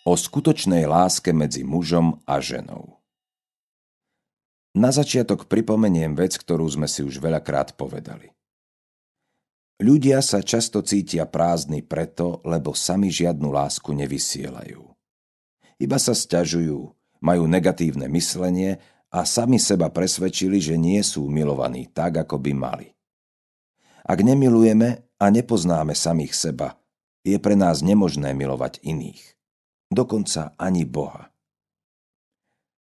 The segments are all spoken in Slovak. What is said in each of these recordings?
O skutočnej láske medzi mužom a ženou. Na začiatok pripomeniem vec, ktorú sme si už veľakrát povedali. Ľudia sa často cítia prázdni preto, lebo sami žiadnu lásku nevysielajú. Iba sa sťažujú, majú negatívne myslenie a sami seba presvedčili, že nie sú milovaní tak, ako by mali. Ak nemilujeme a nepoznáme samých seba, je pre nás nemožné milovať iných. Dokonca ani Boha.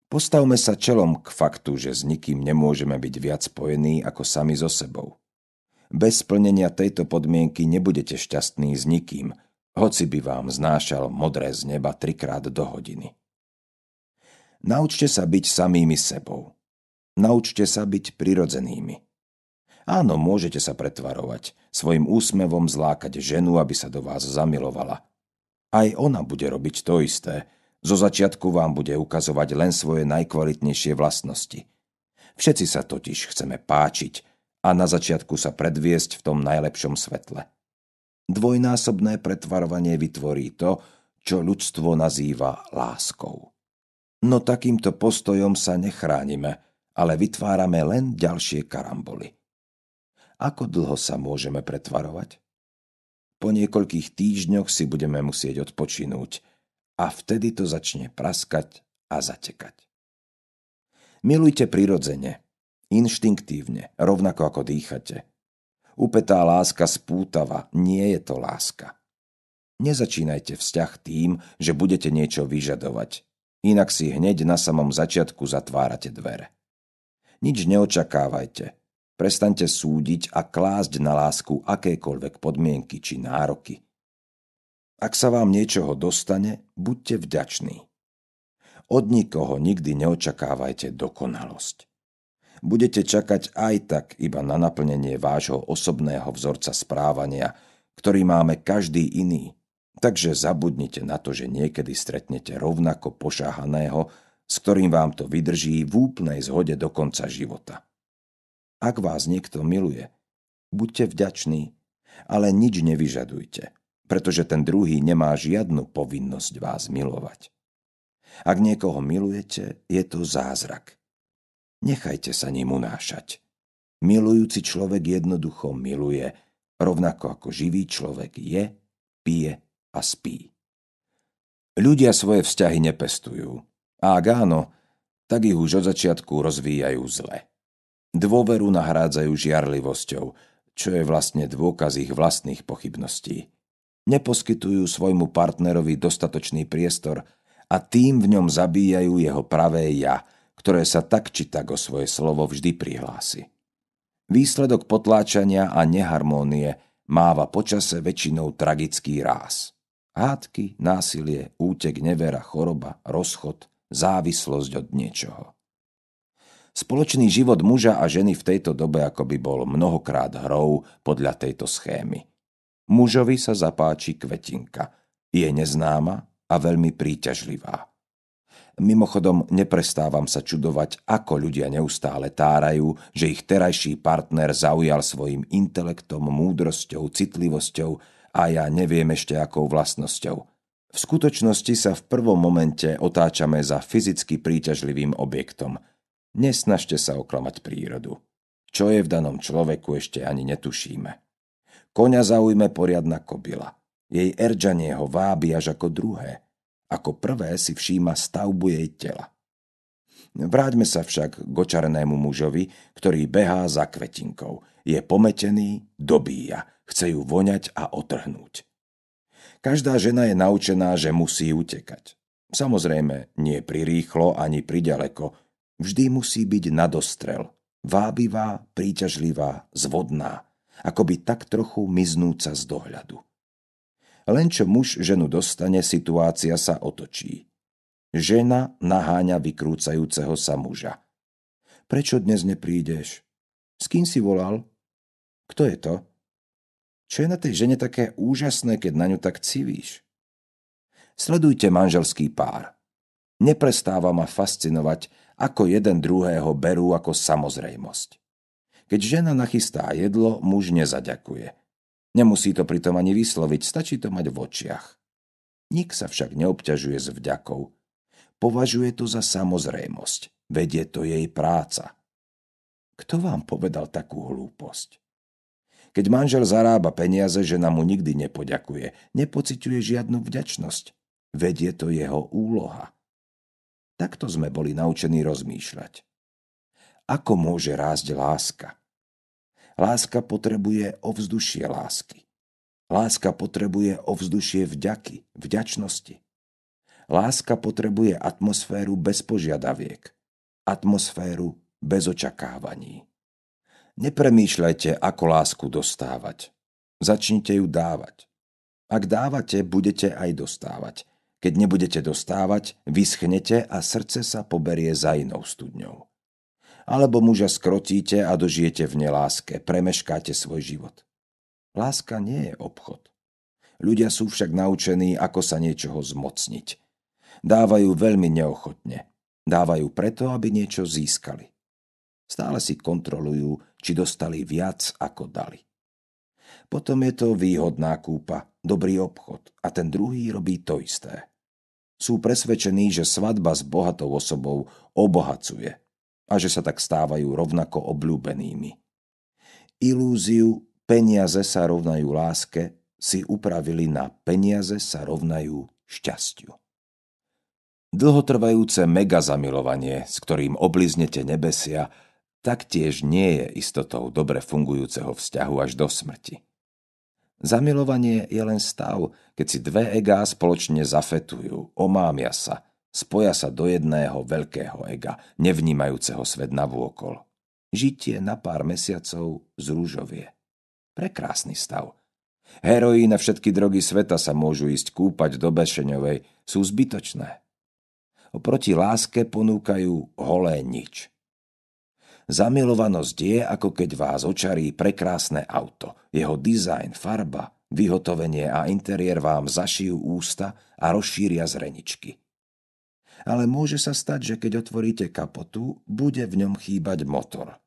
Postavme sa čelom k faktu, že s nikým nemôžeme byť viac spojení ako sami so sebou. Bez splnenia tejto podmienky nebudete šťastní s nikým, hoci by vám znášal modré z neba 3-krát do hodiny. Naučte sa byť samými sebou. Naučte sa byť prirodzenými. Áno, môžete sa pretvarovať, svojim úsmevom zlákať ženu, aby sa do vás zamilovala. Aj ona bude robiť to isté. Zo začiatku vám bude ukazovať len svoje najkvalitnejšie vlastnosti. Všetci sa totiž chceme páčiť a na začiatku sa predviesť v tom najlepšom svetle. Dvojnásobné pretvarovanie vytvorí to, čo ľudstvo nazýva láskou. No takýmto postojom sa nechránime, ale vytvárame len ďalšie karamboly. Ako dlho sa môžeme pretvarovať? Po niekoľkých týždňoch si budeme musieť odpočinúť a vtedy to začne praskať a zatekať. Milujte prirodzene, inštinktívne, rovnako ako dýchate. Upetá láska spútava, nie je to láska. Nezačínajte vzťah tým, že budete niečo vyžadovať, inak si hneď na samom začiatku zatvárate dvere. Nič neočakávajte. Prestaňte súdiť a klásť na lásku akékoľvek podmienky či nároky. Ak sa vám niečoho dostane, buďte vďační. Od nikoho nikdy neočakávajte dokonalosť. Budete čakať aj tak iba na naplnenie vášho osobného vzorca správania, ktorý máme každý iný. Takže zabudnite na to, že niekedy stretnete rovnako pošáhaného, s ktorým vám to vydrží v úplnej zhode do konca života. Ak vás niekto miluje, buďte vďační, ale nič nevyžadujte, pretože ten druhý nemá žiadnu povinnosť vás milovať. Ak niekoho milujete, je to zázrak. Nechajte sa ním unášať. Milujúci človek jednoducho miluje, rovnako ako živý človek je, pije a spí. Ľudia svoje vzťahy nepestujú, a ak áno, tak ich už od začiatku rozvíjajú zle. Dôveru nahrádzajú žiarlivosťou, čo je vlastne dôkaz ich vlastných pochybností. Neposkytujú svojmu partnerovi dostatočný priestor a tým v ňom zabíjajú jeho pravé ja, ktoré sa tak či tak o svoje slovo vždy prihlási. Výsledok potláčania a neharmónie máva počase väčšinou tragický ráz. Hádky, násilie, útek, nevera, choroba, rozchod, závislosť od niečoho. Spoločný život muža a ženy v tejto dobe akoby bol mnohokrát hrou podľa tejto schémy. Mužovi sa zapáči kvetinka. Je neznáma a veľmi príťažlivá. Mimochodom, neprestávam sa čudovať, ako ľudia neustále tárajú, že ich terajší partner zaujal svojim intelektom, múdrosťou, citlivosťou a ja neviem ešte akou vlastnosťou. V skutočnosti sa v prvom momente otáčame za fyzicky príťažlivým objektom. Nesnažte sa oklamať prírodu. Čo je v danom človeku, ešte ani netušíme. Koňa zaujme poriadna kobila. Jej erdžanie ho vábi až ako druhé. Ako prvé si všíma stavbu jej tela. Vráťme sa však k očarenému mužovi, ktorý behá za kvetinkou. Je pometený, dobíja, chce ju voňať a otrhnúť. Každá žena je naučená, že musí utekať. Samozrejme, nie prirýchlo ani priďaleko. Vždy musí byť nadostrel, vábivá, príťažlivá, zvodná, akoby tak trochu miznúca z dohľadu. Len čo muž ženu dostane, situácia sa otočí. Žena naháňa vykrúcajúceho sa muža. Prečo dnes neprídeš? S kým si volal? Kto je to? Čo je na tej žene také úžasné, keď na ňu tak civíš? Sledujte manželský pár. Neprestáva ma fascinovať, ako jeden druhého berú ako samozrejmosť. Keď žena nachystá jedlo, muž nezaďakuje. Nemusí to pritom ani vysloviť, stačí to mať v očiach. Nik sa však neobťažuje s vďakou. Považuje to za samozrejmosť, veď je to jej práca. Kto vám povedal takú hlúposť? Keď manžel zarába peniaze, žena mu nikdy nepoďakuje, nepociťuje žiadnu vďačnosť, veď je to jeho úloha. Takto sme boli naučení rozmýšľať. Ako môže rásť láska? Láska potrebuje ovzdušie lásky. Láska potrebuje ovzdušie vďaky, vďačnosti. Láska potrebuje atmosféru bez požiadaviek, atmosféru bez očakávaní. Nepremýšľajte, ako lásku dostávať. Začnite ju dávať. Ak dávate, budete aj dostávať. Keď nebudete dostávať, vyschnete a srdce sa poberie za inou studňou. Alebo muža skrotíte a dožijete v neláske, premeškáte svoj život. Láska nie je obchod. Ľudia sú však naučení, ako sa niečoho zmocniť. Dávajú veľmi neochotne. Dávajú preto, aby niečo získali. Stále si kontrolujú, či dostali viac, ako dali. Potom je to výhodná kúpa, dobrý obchod a ten druhý robí to isté. Sú presvedčení, že svadba s bohatou osobou obohacuje a že sa tak stávajú rovnako obľúbenými. Ilúziu peniaze sa rovnajú láske si upravili na peniaze sa rovnajú šťastiu. Dlhotrvajúce megazamilovanie, s ktorým obliznete nebesia, taktiež nie je istotou dobre fungujúceho vzťahu až do smrti. Zamilovanie je len stav, keď si dve egá spoločne zafetujú, omámia sa, spoja sa do jedného veľkého ega, nevnímajúceho svet navôkol. Žitie na pár mesiacov zrúžovie. Prekrásny stav. Heroín a všetky drogy sveta sa môžu ísť kúpať do Bešeňovej, sú zbytočné. Oproti láske ponúkajú holé nič. Zamilovanosť je, ako keď vás očarí prekrásne auto. Jeho dizajn, farba, vyhotovenie a interiér vám zašijú ústa a rozšíria zreničky. Ale môže sa stať, že keď otvoríte kapotu, bude v ňom chýbať motor.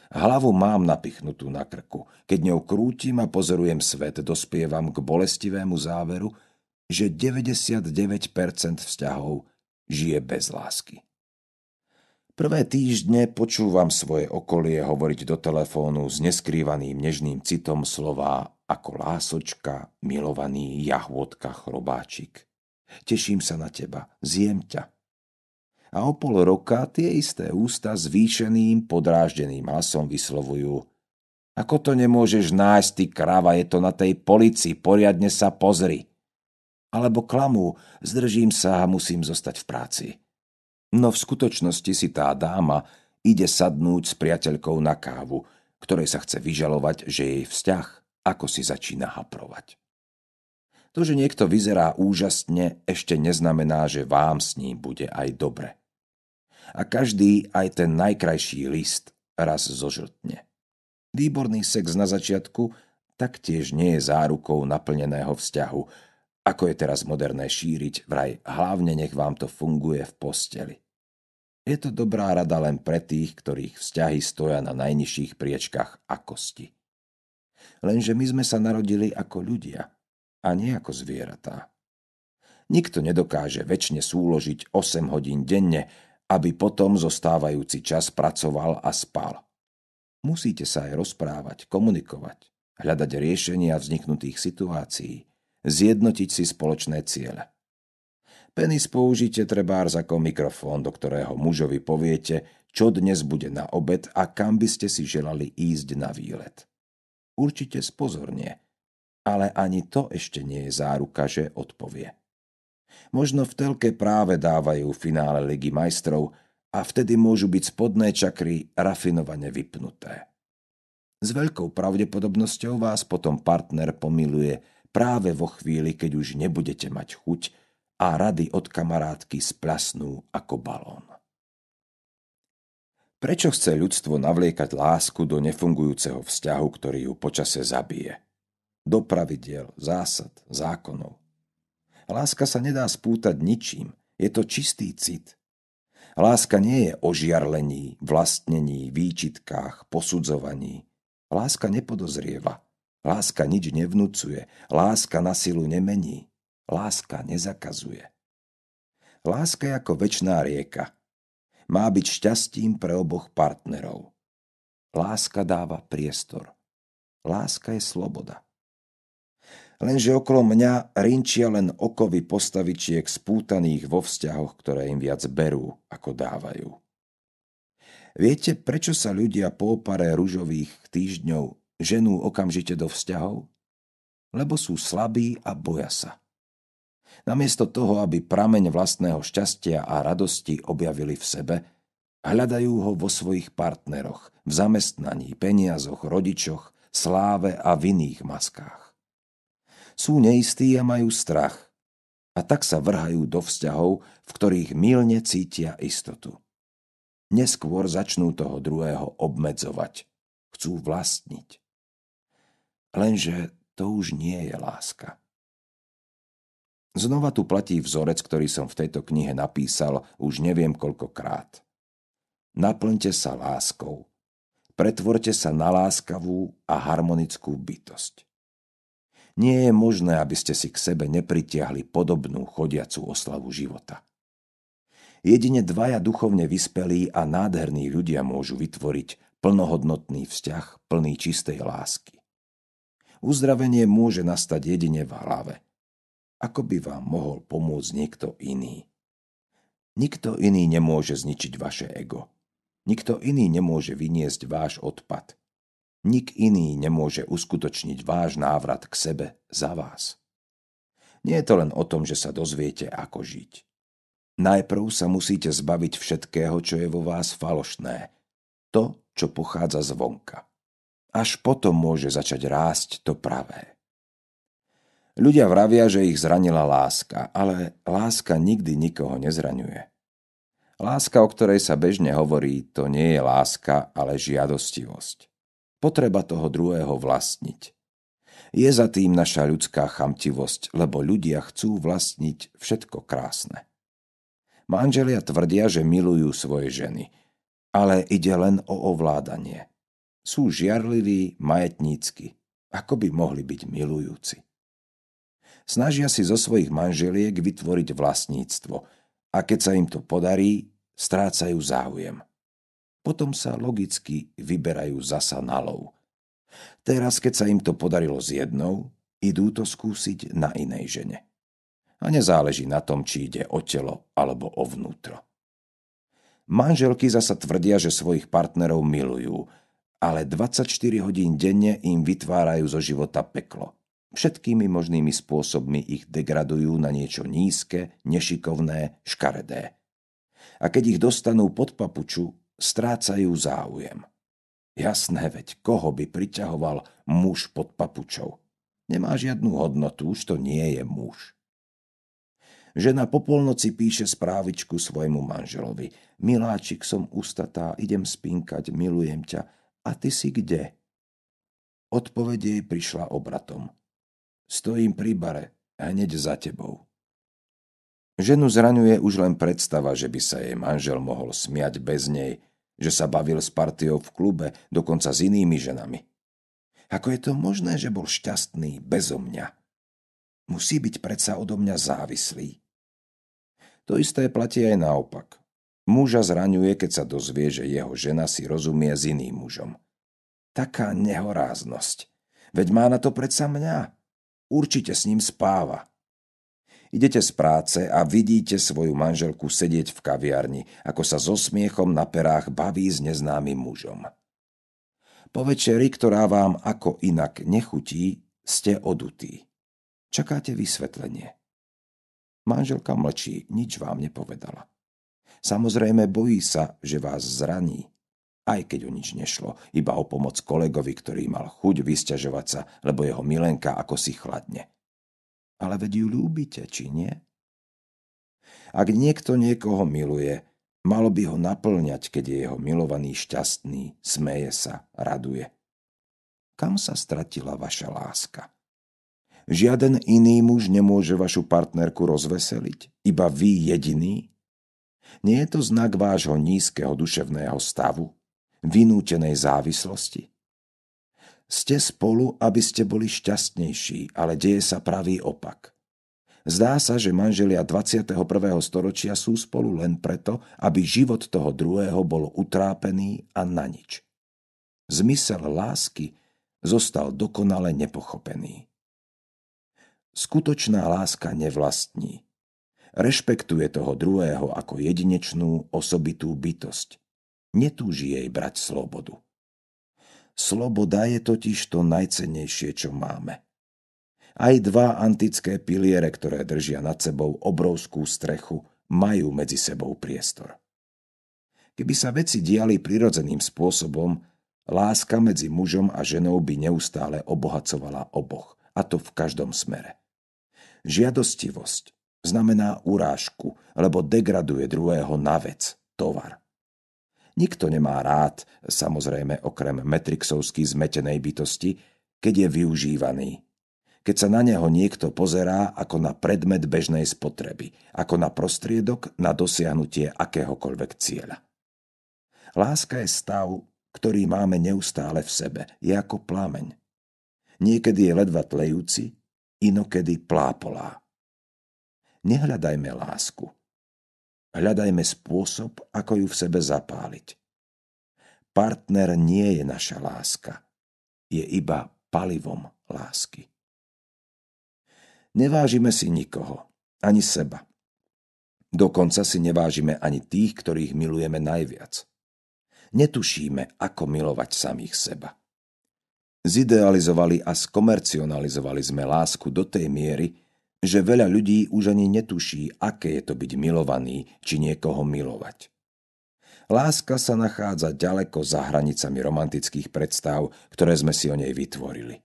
Hlavu mám napichnutú na krku. Keď ňou krútim a pozorujem svet, dospievam k bolestivému záveru, že 99% vzťahov žije bez lásky. Prvé týždne počúvam svoje okolie hovoriť do telefónu s neskrývaným nežným citom slová ako lásočka, milovaný, jahôdka, chrobáčik. Teším sa na teba, zjem ťa. A o pol roka tie isté ústa zvýšeným, podráždeným hlasom vyslovujú: Ako to nemôžeš nájsť, ty kráva, je to na tej polici, poriadne sa pozri. Alebo klamú: Zdržím sa a musím zostať v práci. No v skutočnosti si tá dáma ide sadnúť s priateľkou na kávu, ktorej sa chce vyžalovať, že jej vzťah ako si začína haprovať. To, že niekto vyzerá úžasne, ešte neznamená, že vám s ním bude aj dobre. A každý, aj ten najkrajší list, raz zožltne. Výborný sex na začiatku taktiež nie je zárukou naplneného vzťahu, ako je teraz moderné šíriť, vraj hlavne nech vám to funguje v posteli. Je to dobrá rada len pre tých, ktorých vzťahy stoja na najnižších priečkách akosti. Lenže my sme sa narodili ako ľudia a nie ako zvieratá. Nikto nedokáže večne súložiť 8 hodín denne, aby potom zostávajúci čas pracoval a spal. Musíte sa aj rozprávať, komunikovať, hľadať riešenia vzniknutých situácií, zjednotiť si spoločné ciele. Penis použite trebárs ako mikrofón, do ktorého mužovi poviete, čo dnes bude na obed a kam by ste si želali ísť na výlet. Určite spozornie, ale ani to ešte nie je záruka, že odpovie. Možno v telke práve dávajú finále Ligy majstrov a vtedy môžu byť spodné čakry rafinovane vypnuté. S veľkou pravdepodobnosťou vás potom partner pomiluje práve vo chvíli, keď už nebudete mať chuť a rady od kamarátky splasnú ako balón. Prečo chce ľudstvo navliekať lásku do nefungujúceho vzťahu, ktorý ju počase zabije? Do pravidiel, zásad, zákonov. Láska sa nedá spútať ničím, je to čistý cit. Láska nie je o žiarlení, vlastnení, výčitkách, posudzovaní. Láska nepodozrieva, láska nič nevnucuje, láska na silu nemení. Láska nezakazuje. Láska je ako večná rieka. Má byť šťastím pre oboch partnerov. Láska dáva priestor. Láska je sloboda. Lenže okolo mňa rinčia len okovy postavičiek spútaných vo vzťahoch, ktoré im viac berú, ako dávajú. Viete, prečo sa ľudia po opare ružových týždňov ženú okamžite do vzťahov? Lebo sú slabí a boja sa. Namiesto toho, aby prameň vlastného šťastia a radosti objavili v sebe, hľadajú ho vo svojich partneroch, v zamestnaní, peniazoch, rodičoch, sláve a v iných maskách. Sú neistí a majú strach, a tak sa vrhajú do vzťahov, v ktorých mylne cítia istotu. Neskôr začnú toho druhého obmedzovať, chcú vlastniť. Lenže to už nie je láska. Znova tu platí vzorec, ktorý som v tejto knihe napísal už neviem koľkokrát. Naplňte sa láskou. Pretvorte sa na láskavú a harmonickú bytosť. Nie je možné, aby ste si k sebe nepritiahli podobnú chodiacu oslavu života. Jedine dvaja duchovne vyspelí a nádherní ľudia môžu vytvoriť plnohodnotný vzťah plný čistej lásky. Uzdravenie môže nastať jedine v hlave. Ako by vám mohol pomôcť niekto iný? Nikto iný nemôže zničiť vaše ego. Nikto iný nemôže vyniesť váš odpad. Nik iný nemôže uskutočniť váš návrat k sebe za vás. Nie je to len o tom, že sa dozviete, ako žiť. Najprv sa musíte zbaviť všetkého, čo je vo vás falošné. To, čo pochádza zvonka. Až potom môže začať rásť to pravé. Ľudia vravia, že ich zranila láska, ale láska nikdy nikoho nezraňuje. Láska, o ktorej sa bežne hovorí, to nie je láska, ale žiadostivosť. Potreba toho druhého vlastniť. Je za tým naša ľudská chamtivosť, lebo ľudia chcú vlastniť všetko krásne. Manželia tvrdia, že milujú svoje ženy, ale ide len o ovládanie. Sú žiarliví, majetnícky, ako by mohli byť milujúci. Snažia si zo svojich manželiek vytvoriť vlastníctvo a keď sa im to podarí, strácajú záujem. Potom sa logicky vyberajú zasa na lov. Teraz, keď sa im to podarilo s jednou, idú to skúsiť na inej žene. A nezáleží na tom, či ide o telo alebo o vnútro. Manželky zasa tvrdia, že svojich partnerov milujú, ale 24 hodín denne im vytvárajú zo života peklo. Všetkými možnými spôsobmi ich degradujú na niečo nízke, nešikovné, škaredé. A keď ich dostanú pod papuču, strácajú záujem. Jasné, veď koho by priťahoval muž pod papučou? Nemá žiadnu hodnotu, už to nie je muž. Žena po polnoci píše správičku svojmu manželovi. Miláčik, som ustatá, idem spínkať, milujem ťa. A ty si kde? Odpoveď jej prišla obratom. Stojím pri bare, hneď za tebou. Ženu zraňuje už len predstava, že by sa jej manžel mohol smiať bez nej, že sa bavil s partiou v klube, dokonca s inými ženami. Ako je to možné, že bol šťastný bezo mňa? Musí byť predsa odo mňa závislý. To isté platí aj naopak. Muža zraňuje, keď sa dozvie, že jeho žena si rozumie s iným mužom. Taká nehoráznosť. Veď má na to predsa mňa. Určite s ním spáva. Idete z práce a vidíte svoju manželku sedieť v kaviarni, ako sa so smiechom na perách baví s neznámym mužom. Po večeri, ktorá vám ako inak nechutí, ste odutí. Čakáte vysvetlenie. Manželka mlčí, nič vám nepovedala. Samozrejme bojí sa, že vás zraní. Aj keď o nič nešlo, iba o pomoc kolegovi, ktorý mal chuť vysťažovať sa, lebo jeho milenka ako si chladne. Ale veď ju ľúbite, či nie? Ak niekto niekoho miluje, malo by ho naplňať, keď je jeho milovaný šťastný, smeje sa, raduje. Kam sa stratila vaša láska? Žiaden iný muž nemôže vašu partnerku rozveseliť? Iba vy jediný? Nie je to znak vášho nízkeho duševného stavu? Vynútenej závislosti? Ste spolu, aby ste boli šťastnejší, ale deje sa pravý opak. Zdá sa, že manželia 21. storočia sú spolu len preto, aby život toho druhého bol utrápený a na nič. Zmysel lásky zostal dokonale nepochopený. Skutočná láska nevlastní. Rešpektuje toho druhého ako jedinečnú, osobitú bytosť. Netúži jej brať slobodu. Sloboda je totiž to najcennejšie, čo máme. Aj dva antické piliere, ktoré držia nad sebou obrovskú strechu, majú medzi sebou priestor. Keby sa veci diali prirodzeným spôsobom, láska medzi mužom a ženou by neustále obohacovala oboch, a to v každom smere. Žiadostivosť znamená urážku, lebo degraduje druhého na vec, tovar. Nikto nemá rád, samozrejme okrem metrixovsky zmetenej bytosti, keď je využívaný. Keď sa na neho niekto pozerá ako na predmet bežnej spotreby, ako na prostriedok na dosiahnutie akéhokoľvek cieľa. Láska je stav, ktorý máme neustále v sebe, je ako plameň. Niekedy je ledva tlejúci, inokedy plápolá. Nehľadajme lásku. Hľadajme spôsob, ako ju v sebe zapáliť. Partner nie je naša láska. Je iba palivom lásky. Nevážime si nikoho, ani seba. Dokonca si nevážime ani tých, ktorých milujeme najviac. Netušíme, ako milovať samých seba. Zidealizovali a skomercionalizovali sme lásku do tej miery, že veľa ľudí už ani netuší, aké je to byť milovaný, či niekoho milovať. Láska sa nachádza ďaleko za hranicami romantických predstav, ktoré sme si o nej vytvorili.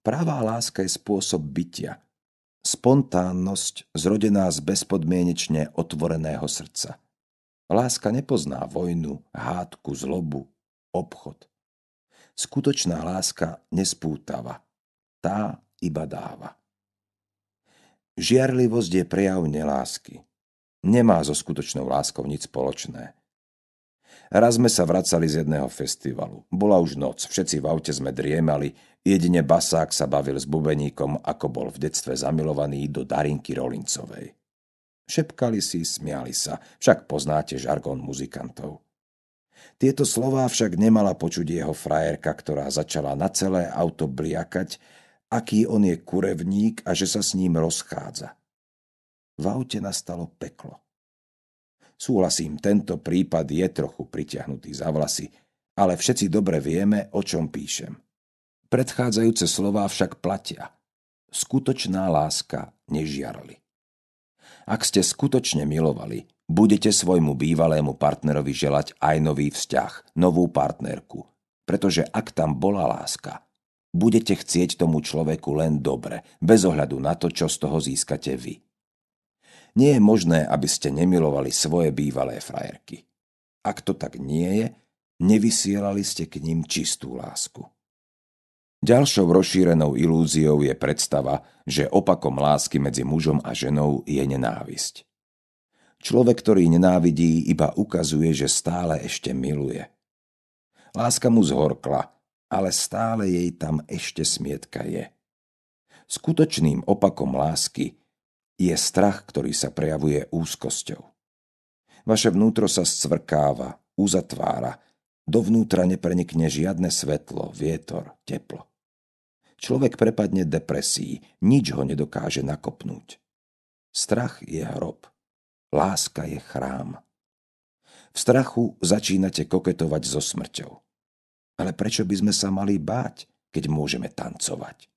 Pravá láska je spôsob bytia, spontánnosť zrodená z bezpodmienečne otvoreného srdca. Láska nepozná vojnu, hádku, zlobu, obchod. Skutočná láska nespútava, tá iba dáva. Žiarlivosť je prejav nelásky. Nemá so skutočnou láskou nič spoločné. Raz sme sa vracali z jedného festivalu. Bola už noc, všetci v aute sme driemali, jedine basák sa bavil s bubeníkom, ako bol v detstve zamilovaný do Darinky Rolincovej. Šepkali si, smiali sa, však poznáte žargón muzikantov. Tieto slová však nemala počuť jeho frajerka, ktorá začala na celé auto bliakať, aký on je kurevník a že sa s ním rozchádza. V aute nastalo peklo. Súhlasím, tento prípad je trochu pritiahnutý za vlasy, ale všetci dobre vieme, o čom píšem. Predchádzajúce slová však platia. Skutočná láska nežiarli. Ak ste skutočne milovali, budete svojmu bývalému partnerovi želať aj nový vzťah, novú partnerku, pretože ak tam bola láska, budete chcieť tomu človeku len dobre, bez ohľadu na to, čo z toho získate vy. Nie je možné, aby ste nemilovali svoje bývalé frajerky. Ak to tak nie je, nevysielali ste k nim čistú lásku. Ďalšou rozšírenou ilúziou je predstava, že opakom lásky medzi mužom a ženou je nenávisť. Človek, ktorý nenávidí, iba ukazuje, že stále ešte miluje. Láska mu zhorkla, ale stále jej tam ešte smietka je. Skutočným opakom lásky je strach, ktorý sa prejavuje úzkosťou. Vaše vnútro sa scvrkáva, uzatvára, dovnútra neprenikne žiadne svetlo, vietor, teplo. Človek prepadne depresii, nič ho nedokáže nakopnúť. Strach je hrob, láska je chrám. V strachu začínate koketovať so smrťou. Ale prečo by sme sa mali báť, keď môžeme tancovať?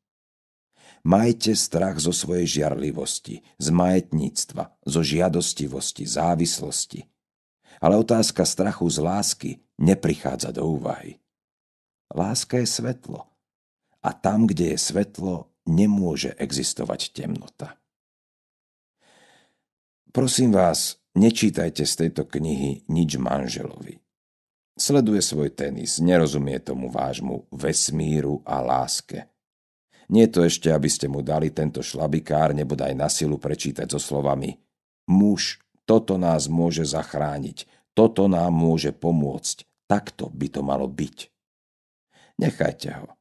Majte strach zo svojej žiarlivosti, z majetníctva, zo žiadostivosti, závislosti. Ale otázka strachu z lásky neprichádza do úvahy. Láska je svetlo. A tam, kde je svetlo, nemôže existovať temnota. Prosím vás, nečítajte z tejto knihy nič manželovi. Sleduje svoj tenis, nerozumie tomu vášmu vesmíru a láske. Nie to ešte, aby ste mu dali tento šlabikár nebodaj na silu prečítať so slovami: muž, toto nás môže zachrániť, toto nám môže pomôcť, takto by to malo byť. Nechajte ho.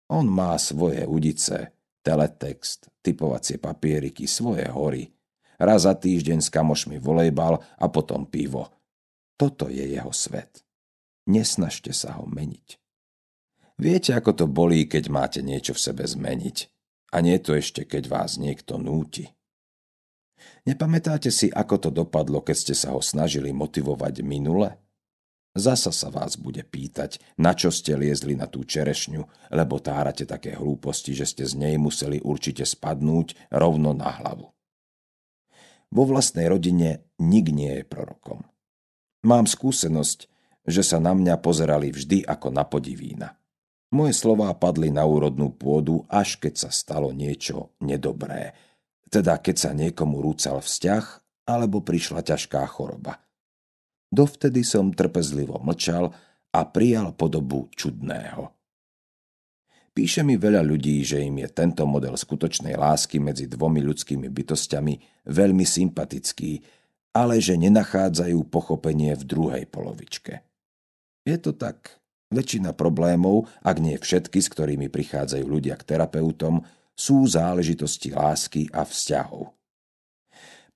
On má svoje udice, teletext, typovacie papieriky, svoje hory. Raz za týždeň s kamošmi volejbal a potom pivo. Toto je jeho svet. Nesnažte sa ho meniť. Viete, ako to bolí, keď máte niečo v sebe zmeniť. A nie to ešte, keď vás niekto núti. Nepamätáte si, ako to dopadlo, keď ste sa ho snažili motivovať minule? Zasa sa vás bude pýtať, na čo ste liezli na tú čerešňu, lebo tárate také hlúposti, že ste z nej museli určite spadnúť rovno na hlavu. Vo vlastnej rodine nik nie je prorokom. Mám skúsenosť, že sa na mňa pozerali vždy ako na podivína. Moje slová padli na úrodnú pôdu, až keď sa stalo niečo nedobré. Teda keď sa niekomu rúcal vzťah, alebo prišla ťažká choroba. Dovtedy som trpezlivo mlčal a prijal podobu čudného. Píše mi veľa ľudí, že im je tento model skutočnej lásky medzi dvomi ľudskými bytosťami veľmi sympatický, ale že nenachádzajú pochopenie v druhej polovičke. Je to tak. Väčšina problémov, ak nie všetky, s ktorými prichádzajú ľudia k terapeutom, sú záležitosti lásky a vzťahov.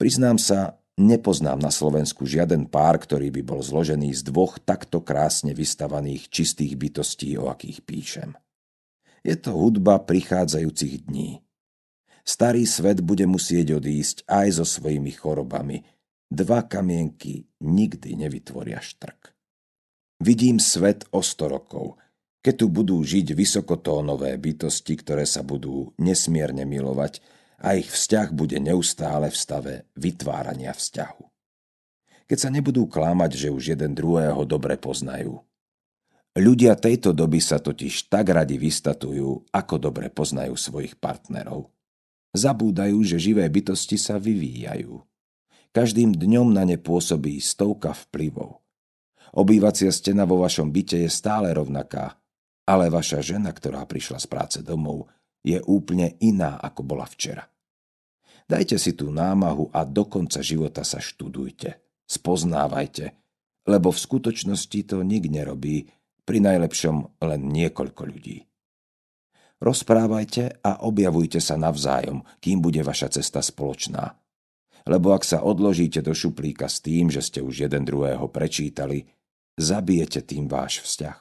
Priznám sa, nepoznám na Slovensku žiaden pár, ktorý by bol zložený z dvoch takto krásne vystavaných čistých bytostí, o akých píšem. Je to hudba prichádzajúcich dní. Starý svet bude musieť odísť aj so svojimi chorobami. Dva kamienky nikdy nevytvoria štrk. Vidím svet o 100 rokov, keď tu budú žiť vysokotónové bytosti, ktoré sa budú nesmierne milovať a ich vzťah bude neustále v stave vytvárania vzťahu. Keď sa nebudú klamať, že už jeden druhého dobre poznajú. Ľudia tejto doby sa totiž tak radi vystatujú, ako dobre poznajú svojich partnerov. Zabúdajú, že živé bytosti sa vyvíjajú. Každým dňom na ne pôsobí stovka vplyvov. Obývacia stena vo vašom byte je stále rovnaká, ale vaša žena, ktorá prišla z práce domov, je úplne iná, ako bola včera. Dajte si tú námahu a do konca života sa študujte, spoznávajte, lebo v skutočnosti to nik nerobí, pri najlepšom len niekoľko ľudí. Rozprávajte a objavujte sa navzájom, kým bude vaša cesta spoločná. Lebo ak sa odložíte do šuplíka s tým, že ste už jeden druhého prečítali, zabijete tým váš vzťah.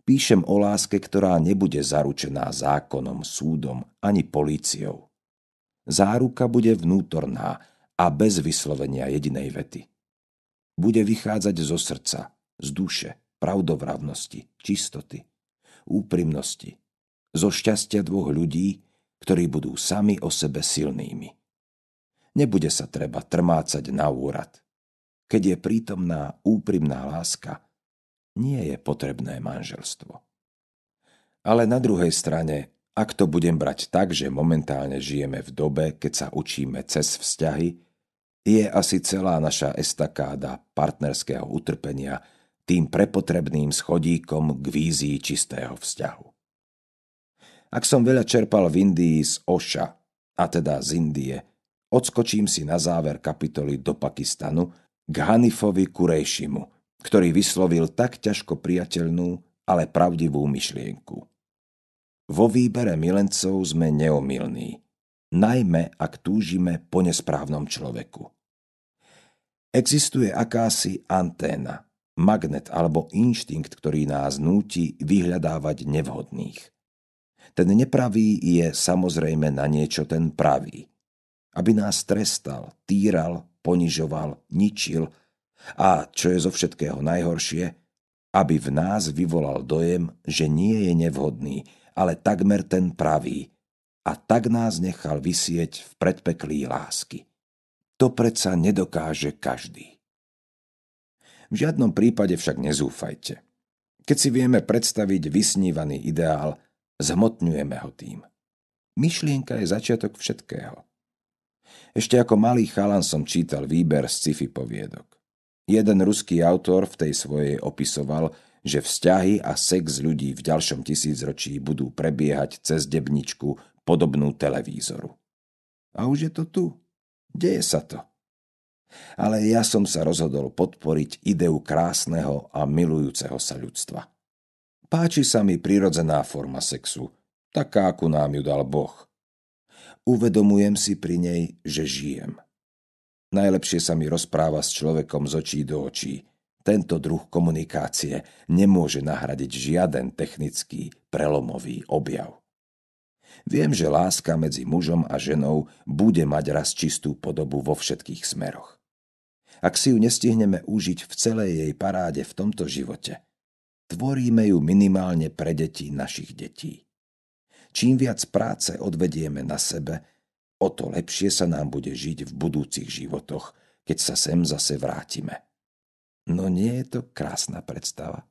Píšem o láske, ktorá nebude zaručená zákonom, súdom ani políciou. Záruka bude vnútorná a bez vyslovenia jedinej vety. Bude vychádzať zo srdca, z duše, pravdovravnosti, čistoty, úprimnosti, zo šťastia dvoch ľudí, ktorí budú sami o sebe silnými. Nebude sa treba trmácať na úrad. Keď je prítomná úprimná láska, nie je potrebné manželstvo. Ale na druhej strane, ak to budem brať tak, že momentálne žijeme v dobe, keď sa učíme cez vzťahy, je asi celá naša estakáda partnerského utrpenia tým prepotrebným schodíkom k vízii čistého vzťahu. Ak som veľa čerpal v Indii z Osha, a teda z Indie, odskočím si na záver kapitoly do Pakistanu k Hanifovi Kurejšimu, ktorý vyslovil tak ťažko priateľnú, ale pravdivú myšlienku. Vo výbere milencov sme neomylní, najmä ak túžime po nesprávnom človeku. Existuje akási anténa, magnet alebo inštinkt, ktorý nás núti vyhľadávať nevhodných. Ten nepravý je samozrejme na niečo ten pravý. Aby nás trestal, týral, ponižoval, ničil a, čo je zo všetkého najhoršie, aby v nás vyvolal dojem, že nie je nevhodný, ale takmer ten pravý a tak nás nechal visieť v predpeklí lásky. To predsa nedokáže každý. V žiadnom prípade však nezúfajte. Keď si vieme predstaviť vysnívaný ideál, zhmotňujeme ho tým. Myšlienka je začiatok všetkého. Ešte ako malý chalan som čítal výber z sci-fi poviedok. Jeden ruský autor v tej svojej opisoval, že vzťahy a sex ľudí v ďalšom tisícročí budú prebiehať cez debničku podobnú televízoru. A už je to tu. Deje sa to. Ale ja som sa rozhodol podporiť ideu krásneho a milujúceho sa ľudstva. Páči sa mi prirodzená forma sexu, taká, akú nám ju dal Boh. Uvedomujem si pri nej, že žijem. Najlepšie sa mi rozpráva s človekom z očí do očí. Tento druh komunikácie nemôže nahradiť žiaden technický, prelomový objav. Viem, že láska medzi mužom a ženou bude mať raz čistú podobu vo všetkých smeroch. Ak si ju nestihneme užiť v celej jej paráde v tomto živote, tvoríme ju minimálne pre deti našich detí. Čím viac práce odvedieme na sebe, o to lepšie sa nám bude žiť v budúcich životoch, keď sa sem zase vrátime. No nie je to krásna predstava?